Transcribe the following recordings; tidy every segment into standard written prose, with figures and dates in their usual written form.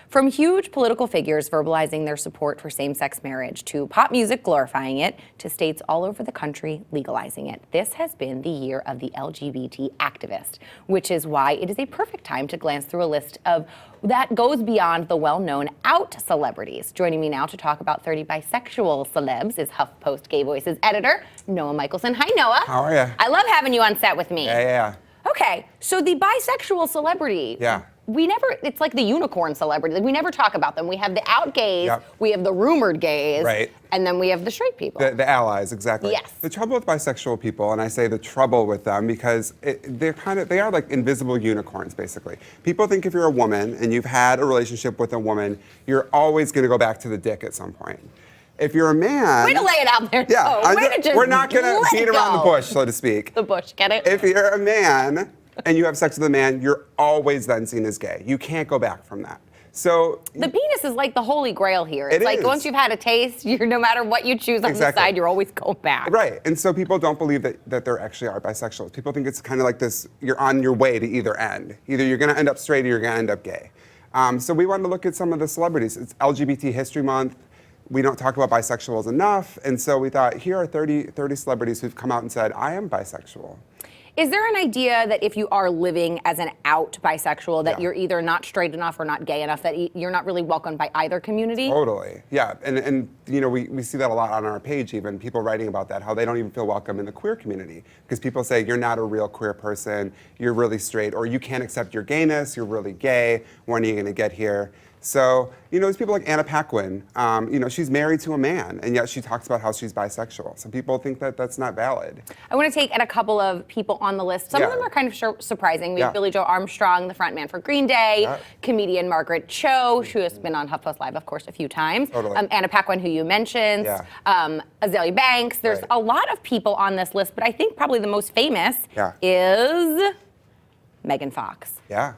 From huge political figures verbalizing their support for same-sex marriage, to pop music glorifying it, to states all over the country legalizing it, this has been the year of the LGBT activist, which is why it is a perfect time to glance through a list of that goes beyond the well-known out celebrities. Joining me now to talk about 30 bisexual celebs is HuffPost Gay Voices editor, Noah Michelson. Hi, Noah. How are you? I love having you on set with me. Yeah. Okay, so the bisexual celebrity. Yeah. It's like the unicorn celebrity. Like, we never talk about them. We have the out gays, Yep. we have the rumored gays, Right. and then we have the straight people. The allies, exactly. Yes. The trouble with bisexual people, and I say the trouble with them because they are like invisible unicorns, basically. People think if you're a woman and you've had a relationship with a woman, you're always going to go back to the dick at some point. If you're a man... Way to lay it out there. Yeah. We're not going to beat around the bush, so to speak. The bush, get it? If you're a man and you have sex with a man, you're always then seen as gay. You can't go back from that. So the penis is like the holy grail here. It's like once you've had a taste, no matter what you choose on the side, you're always going back. Right, and so people don't believe that there actually are bisexuals. People think it's kind of like this, you're on your way to either end. Either you're gonna end up straight or you're gonna end up gay. So we wanted to look at some of the celebrities. It's LGBT History Month. We don't talk about bisexuals enough, and so we thought, here are 30 celebrities who've come out and said, I am bisexual. Is there an idea that if you are living as an out bisexual, that you're either not straight enough or not gay enough, that you're not really welcomed by either community? Totally, yeah. And you know, we see that a lot on our page even, people writing about that, how they don't even feel welcome in the queer community. Because people say, you're not a real queer person, you're really straight, or you can't accept your gayness, you're really gay, when are you gonna get here? So, you know, there's people like Anna Paquin, you know, she's married to a man, and yet she talks about how she's bisexual. Some people think that that's not valid. I want to take at a couple of people on the list. Some of them are kind of surprising. We have Billy Joe Armstrong, the frontman for Green Day, comedian Margaret Cho, who has been on HuffPost Live, of course, a few times. Totally. Anna Paquin, who you mentioned, Azalea Banks. There's a lot of people on this list, but I think probably the most famous is Megan Fox. Yeah.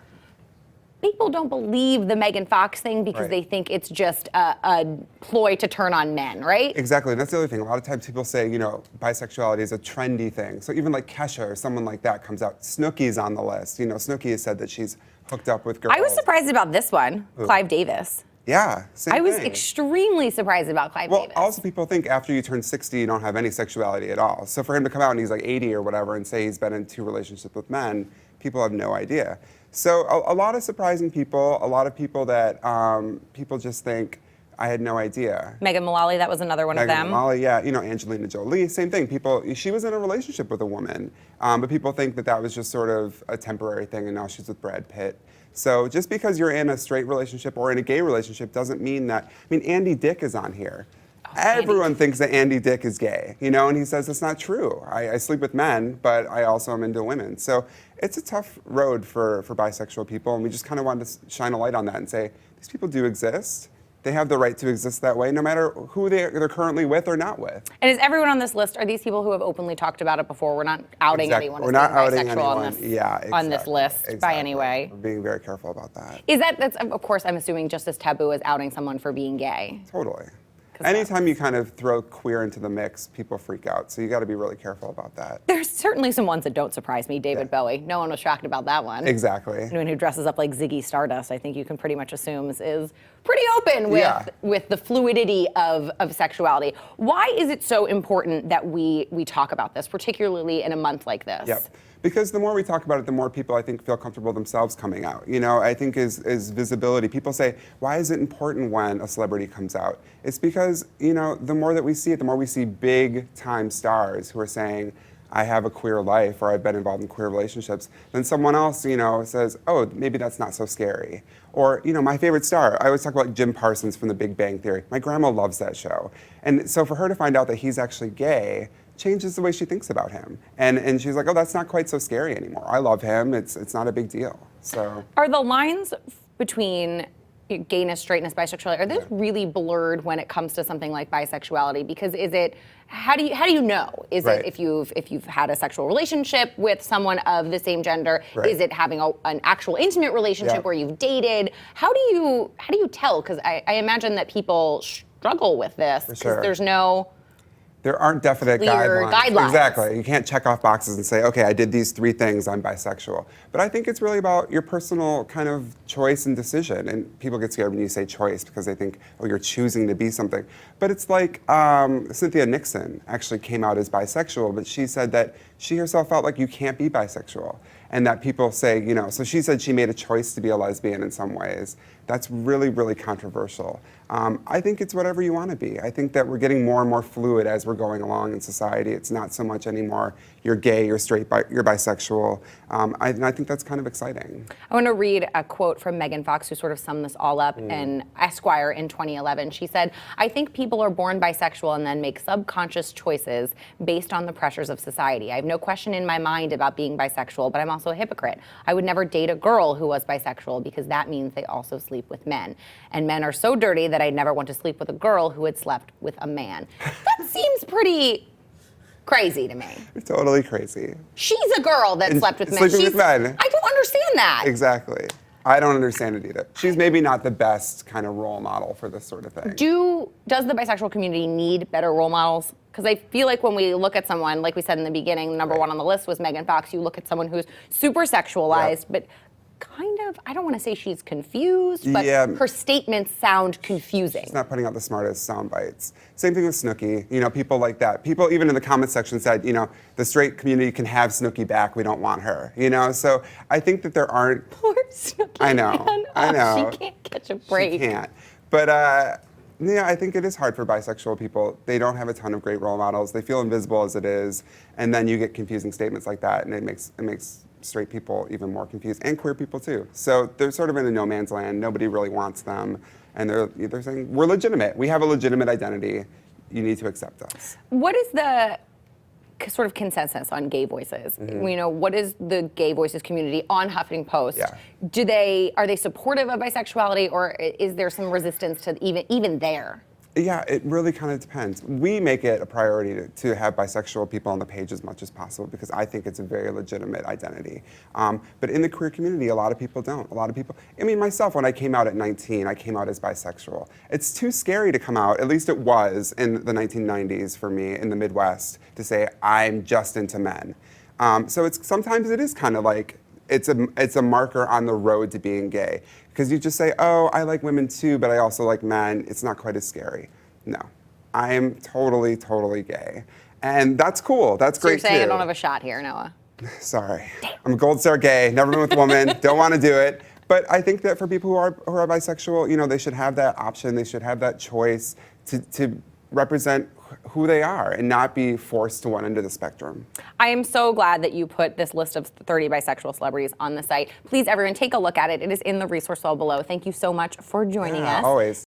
People don't believe the Megan Fox thing because they think it's just a ploy to turn on men, right? Exactly, and that's the other thing. A lot of times people say, you know, bisexuality is a trendy thing. So even like Kesha or someone like that comes out. Snooki's on the list. You know, Snooki has said that she's hooked up with girls. I was surprised about this one, Clive Davis. Yeah, same thing. I was extremely surprised about Clive Davis. Well, also people think after you turn 60, you don't have any sexuality at all. So for him to come out and he's like 80 or whatever and say he's been in 2 relationships with men, people have no idea. So a lot of surprising people, a lot of people that people just think, I had no idea. Megan Mullally, that was another one of them. Megan Mullally, yeah, you know, Angelina Jolie, same thing. She was in a relationship with a woman, but people think that was just sort of a temporary thing, and now she's with Brad Pitt. So just because you're in a straight relationship or in a gay relationship doesn't mean that, I mean, Andy Dick is on here. Everyone thinks that Andy Dick is gay, you know, and he says it's not true. I sleep with men, but I also am into women. So it's a tough road for bisexual people, and we just kind of wanted to shine a light on that and say, these people do exist. They have the right to exist that way, no matter who they're currently with or not with. And is everyone on this list, are these people who have openly talked about it before? We're not outing anyone as being bisexual on this list by any way. We're being very careful about that. That's of course, I'm assuming just as taboo as outing someone for being gay. Totally. Anytime you kind of throw queer into the mix, people freak out. So you got to be really careful about that. There's certainly some ones that don't surprise me. David Bowie. No one was shocked about that one. Exactly. Anyone who dresses up like Ziggy Stardust, I think you can pretty much assume is pretty open with the fluidity of sexuality. Why is it so important that we talk about this, particularly in a month like this? Yep. Because the more we talk about it, the more people, I think, feel comfortable themselves coming out. You know, I think is visibility. People say, why is it important when a celebrity comes out? It's because, you know, the more that we see it, the more we see big-time stars who are saying, I have a queer life, or I've been involved in queer relationships, then someone else, you know, says, oh, maybe that's not so scary. Or, you know, my favorite star, I always talk about Jim Parsons from The Big Bang Theory. My grandma loves that show. And so for her to find out that he's actually gay changes the way she thinks about him. And she's like, oh, that's not quite so scary anymore. I love him, it's not a big deal. So are the lines between gayness, straightness, bisexuality, are those really blurred when it comes to something like bisexuality? Because how do you know? Is it if you've had a sexual relationship with someone of the same gender? Is it having an actual intimate relationship where you've dated? How do you tell? Because I imagine that people struggle with this because there's no There aren't definite clear guidelines. Exactly. You can't check off boxes and say, okay, I did these 3 things, I'm bisexual. But I think it's really about your personal kind of choice and decision. And people get scared when you say choice because they think, oh, you're choosing to be something. But it's like Cynthia Nixon actually came out as bisexual, but she said that she herself felt like you can't be bisexual. And that people say, you know, so she said she made a choice to be a lesbian in some ways. That's really, really controversial. I think it's whatever you want to be. I think that we're getting more and more fluid as we're going along in society. It's not so much anymore, you're gay, you're straight, you're bisexual. And I think that's kind of exciting. I want to read a quote from Megan Fox, who sort of summed this all up in Esquire in 2011. She said, "I think people are born bisexual and then make subconscious choices based on the pressures of society. I have no question in my mind about being bisexual, but I'm also a hypocrite. I would never date a girl who was bisexual because that means they also sleep with men. And men are so dirty that I'd never want to sleep with a girl who had slept with a man." That seems pretty crazy to me. Totally crazy. She's a girl that slept with men. Sleeping with men. I don't understand that. Exactly. I don't understand it either. She's maybe not the best kind of role model for this sort of thing. Does the bisexual community need better role models? Because I feel like when we look at someone, like we said in the beginning, number one on the list was Megan Fox. You look at someone who's super sexualized, but kind of, I don't want to say she's confused, but her statements sound confusing. She's not putting out the smartest sound bites. Same thing with Snooki. You know, people like that. People even in the comment section said, you know, the straight community can have Snooki back. We don't want her. You know, so I think that there aren't. Poor Snooki. I know. Man. I know. She can't catch a break. She can't. But yeah, I think it is hard for bisexual people. They don't have a ton of great role models. They feel invisible as it is, and then you get confusing statements like that, and it makes straight people even more confused, and queer people too. So they're sort of in a no man's land. Nobody really wants them, and they're saying we're legitimate. We have a legitimate identity. You need to accept us. What is the sort of consensus on gay voices? You know, what is the gay voices community on HuffPost? Yeah. Are they supportive of bisexuality, or is there some resistance to even there? Yeah, it really kind of depends. We make it a priority to have bisexual people on the page as much as possible because I think it's a very legitimate identity. But in the queer community, a lot of people don't. A lot of people, I mean, myself, when I came out at 19, I came out as bisexual. It's too scary to come out, at least it was in the 1990s for me in the Midwest, to say, I'm just into men. So sometimes it is kind of like, it's a marker on the road to being gay. Because you just say, oh, I like women too, but I also like men. It's not quite as scary. No, I am totally, totally gay. And that's cool, that's great too. So you're saying I don't have a shot here, Noah? Sorry, I'm a gold star gay, never been with a woman, don't want to do it. But I think that for people who are bisexual, you know, they should have that option, they should have that choice to represent who they are and not be forced to one end of the spectrum. I am so glad that you put this list of 30 bisexual celebrities on the site. Please, everyone, take a look at it. It is in the resource well below. Thank you so much for joining us. Always.